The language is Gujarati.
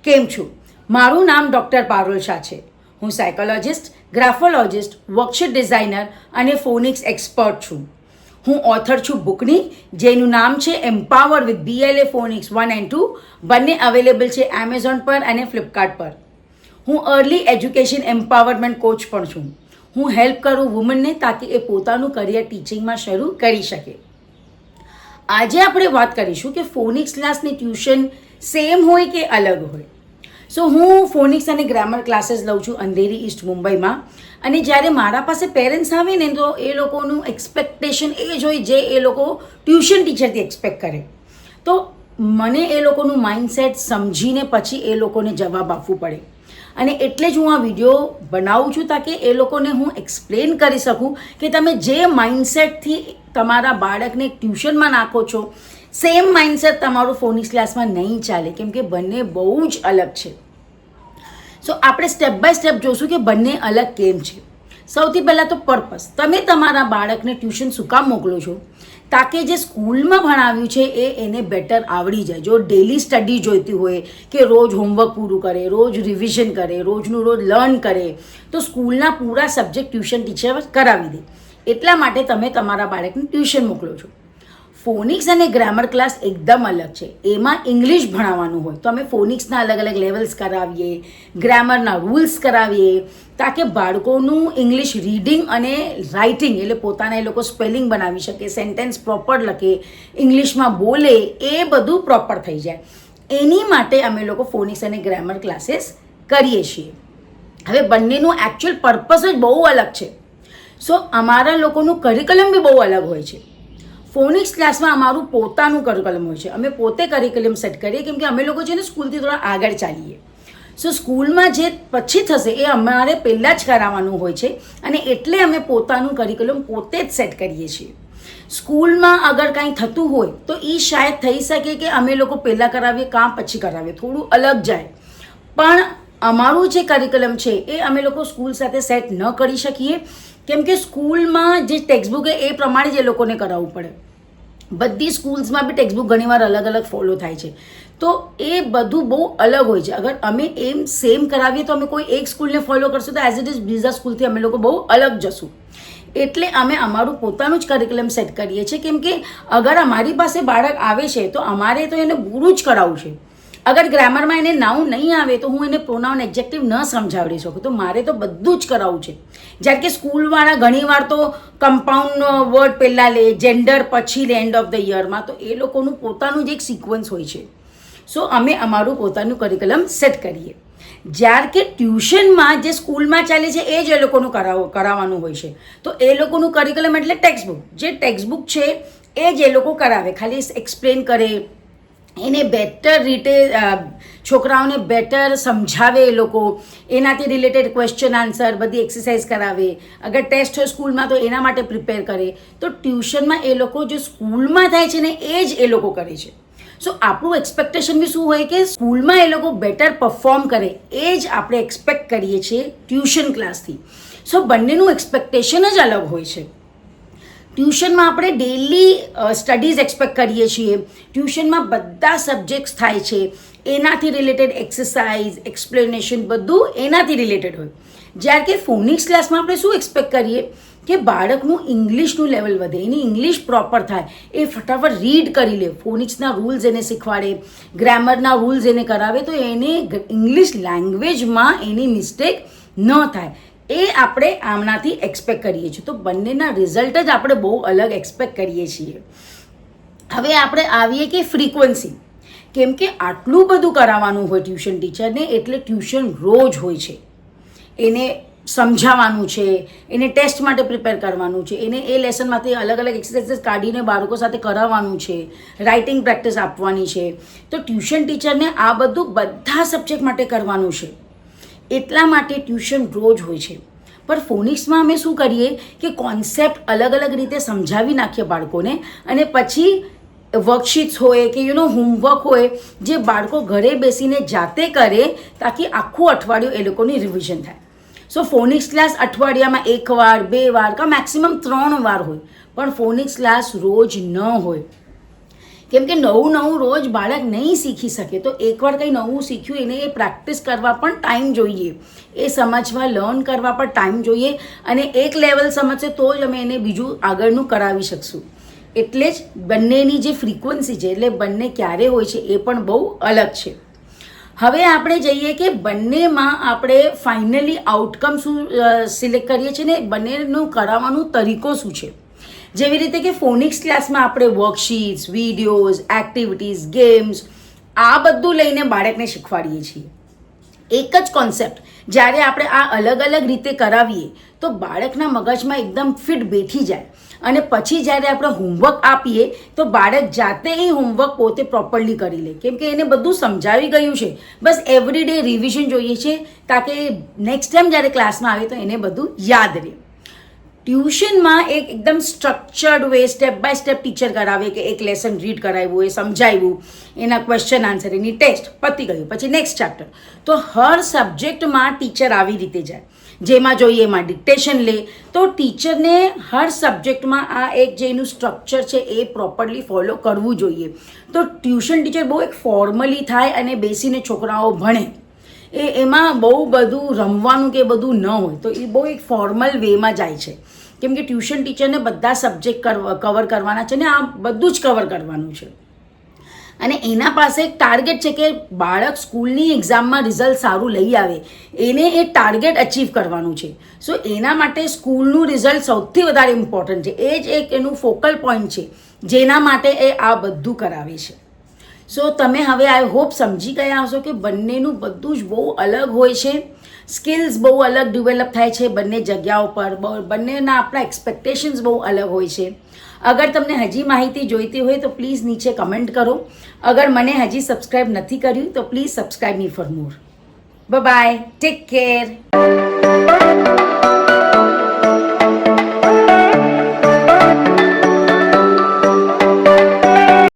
કેમ છું? મારું નામ ડૉક્ટર પારુલ શાહ છે. હું સાયકોલોજિસ્ટ, ગ્રાફોલોજિસ્ટ, વર્કશીટ ડિઝાઇનર અને ફોનિક્સ એક્સપર્ટ છું. હું ઓથર છું બુકની, જેનું નામ છે empower with BLA phonics 1 and 2. બંને અવેલેબલ છે એમેઝોન પર અને ફ્લિપકાર્ટ પર. હું અર્લી એજ્યુકેશન એમ્પાવરમેન્ટ કોચ પણ છું. હું હેલ્પ કરું વુમનને તાકી એ પોતાનું કરિયર ટીચિંગમાં શરૂ કરી શકે. આજે આપણે વાત કરીશું કે ફોનિક્સ ક્લાસની ટ્યુશન સેમ હોય કે અલગ હોય. સો હું ફોનિક્સ અને ગ્રામર ક્લાસીસ લઉં છું અંધેરી ઈસ્ટ મુંબઈમાં. અને જ્યારે મારા પાસે પેરેન્ટ્સ આવે ને તો એ લોકોનું એક્સપેક્ટેશન એ જ હોય જે એ લોકો ટ્યુશન ટીચરથી એક્સપેક્ટ કરે. તો મને એ લોકોનું માઇન્ડસેટ સમજીને પછી એ લોકોને જવાબ આપવું પડે. અને એટલે જ હું આ વિડીયો બનાવું છું તાકે એ લોકોને હું એક્સપ્લેન કરી શકું કે તમે જે માઇન્ડસેટથી તમારા બાળકને ટ્યુશનમાં નાખો છો સેમ માઇન્ડસેટ તમારું ફોનિક્સ ક્લાસમાં નહીં ચાલે, કેમ કે બંને બહુ જ અલગ છે. સો આપણે સ્ટેપ બાય સ્ટેપ જોશું કે બંને અલગ કેમ છે. સૌથી પહેલાં તો પર્પસ. તમે તમારા બાળકને ટ્યુશન શું કામ મોકલો છો? તાકે જે સ્કૂલમાં ભણાવ્યું છે એને બેટર આવડી જાય. જો ડેલી સ્ટડી જોઈતી હોય કે રોજ હોમવર્ક પૂરું કરે, રોજ રિવિઝન કરે, રોજનું રોજ લર્ન કરે, તો સ્કૂલના પૂરા સબ્જેક્ટ ટ્યુશન ટીચર કરાવી દે. એટલા માટે તમે તમારા બાળકને ટ્યુશન મોકલો છો. ફોનિક્સ અને ગ્રામર ક્લાસ એકદમ અલગ છે. એમાં ઇંગ્લિશ ભણાવવાનું હોય તો અમે ફોનિક્સના અલગ અલગ લેવલ્સ કરાવીએ, ગ્રામરના રૂલ્સ કરાવીએ, તાકે બાળકોનું ઇંગ્લિશ રીડિંગ અને રાઇટિંગ એટલે પોતાના એ લોકો સ્પેલિંગ બનાવી શકે, સેન્ટેન્સ પ્રોપર લખે, ઇંગ્લિશમાં બોલે, એ બધું પ્રોપર થઈ જાય. એની માટે અમે લોકો ફોનિક્સ અને ગ્રામર ક્લાસીસ કરીએ છીએ. હવે બંનેનું એકચ્યુઅલ પર્પસ જ બહુ અલગ છે. સો અમારા લોકોનું કરિક્યુલમ બી બહુ અલગ હોય છે. ફોનિક્સ ક્લાસમાં અમારું પોતાનું કરિક્યુલમ હોય છે. અમે પોતે કરિક્યુલમ સેટ કરીએ કેમ કે અમે લોકો છે ને સ્કૂલથી થોડા આગળ ચાલીએ. સો સ્કૂલમાં જે પછી થશે એ અમારે પહેલાં જ કરાવવાનું હોય છે અને એટલે અમે પોતાનું કરિક્યુલમ પોતે જ સેટ કરીએ છીએ. સ્કૂલમાં અગર કાંઈ થતું હોય તો એ શાયદ થઈ શકે કે અમે લોકો પહેલાં કરાવીએ કાં પછી કરાવીએ, થોડું અલગ જાય. પણ અમારું જે કરિક્યુલમ છે એ અમે લોકો સ્કૂલ સાથે સેટ ન કરી શકીએ કેમ કે સ્કૂલમાં જે ટેક્સ્ટબુક એ પ્રમાણે જ એ લોકોને કરાવવું પડે. બધી સ્કૂલ્સમાં બી ટેક્સ્ટબુક ઘણીવાર અલગ અલગ ફોલો થાય છે. તો એ બધું બહુ અલગ હોય છે. અગર અમે એમ સેમ કરાવીએ તો અમે કોઈ એક સ્કૂલને ફોલો કરશું તો એઝ ઇટ ઇઝ બીજા સ્કૂલથી અમે લોકો બહુ અલગ જશું. એટલે અમે અમારું પોતાનું જ કરિક્યુલમ સેટ કરીએ છીએ કેમ કે અગર અમારી પાસે બાળક આવે છે તો અમારે તો એને પૂરું જ કરાવવું છે. અગર ગ્રામરમાં એને નાઉન નહીં આવે તો હું એને પ્રોનાઉન એડજેક્ટિવ ન સમજાવડી શકું, તો મારે તો બધું જ કરાવવું છે. જ્યારે કે સ્કૂલવાળા ઘણીવાર તો કમ્પાઉન્ડ વર્ડ પહેલાં લે, જેન્ડર પછી લે એન્ડ ઓફ ધ યરમાં, તો એ લોકોનું પોતાનું જ એક સિક્વન્સ હોય છે. સો અમે અમારું પોતાનું કરિક્યુલમ સેટ કરીએ. જ્યારે કે ટ્યુશનમાં જે સ્કૂલમાં ચાલે છે એ જ એ લોકોનું કરાવવાનું હોય છે. તો એ લોકોનું કરિક્યુલમ એટલે ટેક્સ્ટબુક. જે ટેક્સ્ટબુક છે એ જ એ લોકો કરાવે, ખાલી એક્સપ્લેન કરે, એને બેટર રીતે છોકરાઓને બેટર સમજાવે, એ લોકો એનાથી રિલેટેડ ક્વેશ્ચન આન્સર બધી એક્સરસાઇઝ કરાવે. અગર ટેસ્ટ હોય સ્કૂલમાં તો એના માટે પ્રિપેર કરે. તો ટ્યુશનમાં એ લોકો જે સ્કૂલમાં થાય છે ને એ જ એ લોકો કરે છે. સો આપણું એક્સપેક્ટેશન બી શું હોય કે સ્કૂલમાં એ લોકો બેટર પરફોર્મ કરે, એ જ આપણે એક્સપેક્ટ કરીએ છીએ ટ્યુશન ક્લાસથી. સો બંનેનું એક્સપેક્ટેશન જ અલગ હોય છે. ટ્યુશનમાં આપણે ડેલી સ્ટડીઝ એક્સપેક્ટ કરીએ છીએ. ટ્યુશનમાં બધા સબ્જેક્ટ્સ થાય છે, એનાથી રિલેટેડ એક્સરસાઇઝ, એક્સપ્લેનેશન બધું એનાથી રિલેટેડ હોય. જ્યારે કે ફોનિક્સ ક્લાસમાં આપણે શું એક્સપેક્ટ કરીએ કે બાળકનું ઇંગ્લિશનું લેવલ વધે, એની ઇંગ્લિશ પ્રોપર થાય, એ ફટાફટ રીડ કરી લે, ફોનિક્સના રૂલ્સ એને શીખવાડે, ગ્રામરના રૂલ્સ એને કરાવે, તો એને ઇંગ્લિશ લેંગ્વેજમાં એની મિસ્ટેક ન થાય. એ આપણે આમનાથી એક્સપેક્ટ કરીએ છીએ. તો બંનેના રિઝલ્ટ જ આપણે બહુ અલગ એક્સપેક્ટ કરીએ છીએ. હવે આપણે આવીએ કે ફ્રીક્વન્સી. કેમ કે આટલું બધું કરાવવાનું હોય ટ્યુશન ટીચરને એટલે ટ્યુશન રોજ હોય છે. એને સમજાવવાનું છે, એને ટેસ્ટ માટે પ્રિપેર કરવાનું છે, એને એ લેસનમાંથી અલગ અલગ એક્સરસાઇઝ કાઢીને બાળકો સાથે કરાવવાનું છે, રાઇટિંગ પ્રેક્ટિસ આપવાની છે. તો ટ્યુશન ટીચરને આ બધું બધા સબ્જેક્ટ માટે કરવાનું છે. એટલા માટે ટ્યુશન રોજ હોય છે. પણ ફોનિક્સમાં અમે શું કરીએ કે કોન્સેપ્ટ અલગ અલગ રીતે સમજાવી નાખીએ બાળકોને અને પછી વર્કશીટ્સ હોય કે હોમવર્ક હોય જે બાળકો ઘરે બેસીને જાતે કરે તાકી આખું અઠવાડિયું એ લોકોની રિવિઝન થાય. સો ફોનિક્સ ક્લાસ અઠવાડિયામાં 1 વાર 2 વાર કે મેક્સિમમ 3 વાર હોય, પણ ફોનિક્સ ક્લાસ રોજ ન હોય. કેમ કે નવું નવું રોજ બાળક નહીં શીખી શકે, તો એકવાર કંઈ નવું શીખ્યું એને એ પ્રેક્ટિસ કરવા પણ ટાઈમ જોઈએ, એ સમજવા લર્ન કરવા પણ ટાઈમ જોઈએ, અને એક લેવલ સમજશે તો જ અમે એને બીજું આગળનું કરાવી શકશું. એટલે જ બંનેની જે ફ્રીક્વન્સી છે, એટલે બંને ક્યારે હોય છે એ પણ બહુ અલગ છે. હવે આપણે જઈએ કે બંનેમાં આપણે ફાઇનલી આઉટકમ શું સિલેક્ટ કરીએ છીએ ને બંનેનું કરાવવાનું તરીકો શું છે. જેવી રીતે કે ફોનિક્સ ક્લાસમાં આપણે વર્કશીટ્સ, વિડીયોઝ, એક્ટિવિટીઝ, ગેમ્સ આ બધું લઈને બાળકને શીખવાડીએ છીએ. એક જ કોન્સેપ્ટ જ્યારે આપણે આ અલગ અલગ રીતે કરાવીએ તો બાળકના મગજમાં એકદમ ફિટ બેઠી જાય, અને પછી જ્યારે આપણે હોમવર્ક આપીએ તો બાળક જાતે એ હોમવર્ક પોતે પ્રોપરલી કરી લે, કેમ કે એને બધું સમજાવી ગયું છે. બસ એવરીડે રિવિઝન જોઈએ છે તાકે નેક્સ્ટ ટાઈમ જ્યારે ક્લાસમાં આવે તો એને બધું યાદ રહે. ટ્યુશનમાં એકદમ structured way step by step teacher કરાવે કે એક લેસન રીડ કરાવ્યું, એ સમજાવ્યું, એના ક્વેશ્ચન આન્સર, એની ટેસ્ટ પતી ગયું, પછી નેક્સ્ટ ચેપ્ટર. તો હર સબ્જેક્ટમાં ટીચર આવી રીતે જાય, જેમાં જોઈએ એમાં ડિક્ટેશન લે. તો ટીચરને હર સબ્જેક્ટમાં આ એક જે એનું સ્ટ્રક્ચર છે એ પ્રોપરલી ફોલો કરવું જોઈએ. તો ટ્યુશન ટીચર બહુ એક ફોર્મલી થાય અને બેસીને છોકરાઓ ભણે, એમાં બહુ બધું રમવાનું કે બધું ન હોય, તો એ બહુ એક ફોર્મલ વેમાં જાય છે. કેમ કે ટ્યુશન ટીચરને બધા સબ્જેક્ટ કવર કરવાના છે ને આ બધું જ કવર કરવાનું છે, અને એના પાસે એક ટાર્ગેટ છે કે બાળક સ્કૂલની એક્ઝામમાં રિઝલ્ટ સારું લઈ આવે, એને એ ટાર્ગેટ અચીવ કરવાનું છે. સો એના માટે સ્કૂલનું રિઝલ્ટ સૌથી વધારે ઇમ્પોર્ટન્ટ છે, એ જ એક એનું ફોકલ પોઈન્ટ છે જેના માટે એ આ બધું કરાવે છે. સો તમે હવે આઈ હોપ સમજી ગયા હશો કે બંનેનું બધું જ બહુ અલગ હોય છે, સ્કિલ્સ બહુ અલગ ડેવલપ થાય છે બંને જગ્યાઓ પર, બંનેના આપણા એક્સપેક્ટેશન્સ બહુ અલગ હોય છે. અગર તમને હજી માહિતી જોઈતી હોય તો પ્લીઝ નીચે કમેન્ટ કરો. અગર મને હજી સબસ્ક્રાઈબ નથી કર્યું તો please subscribe me for more. Bye bye, take care.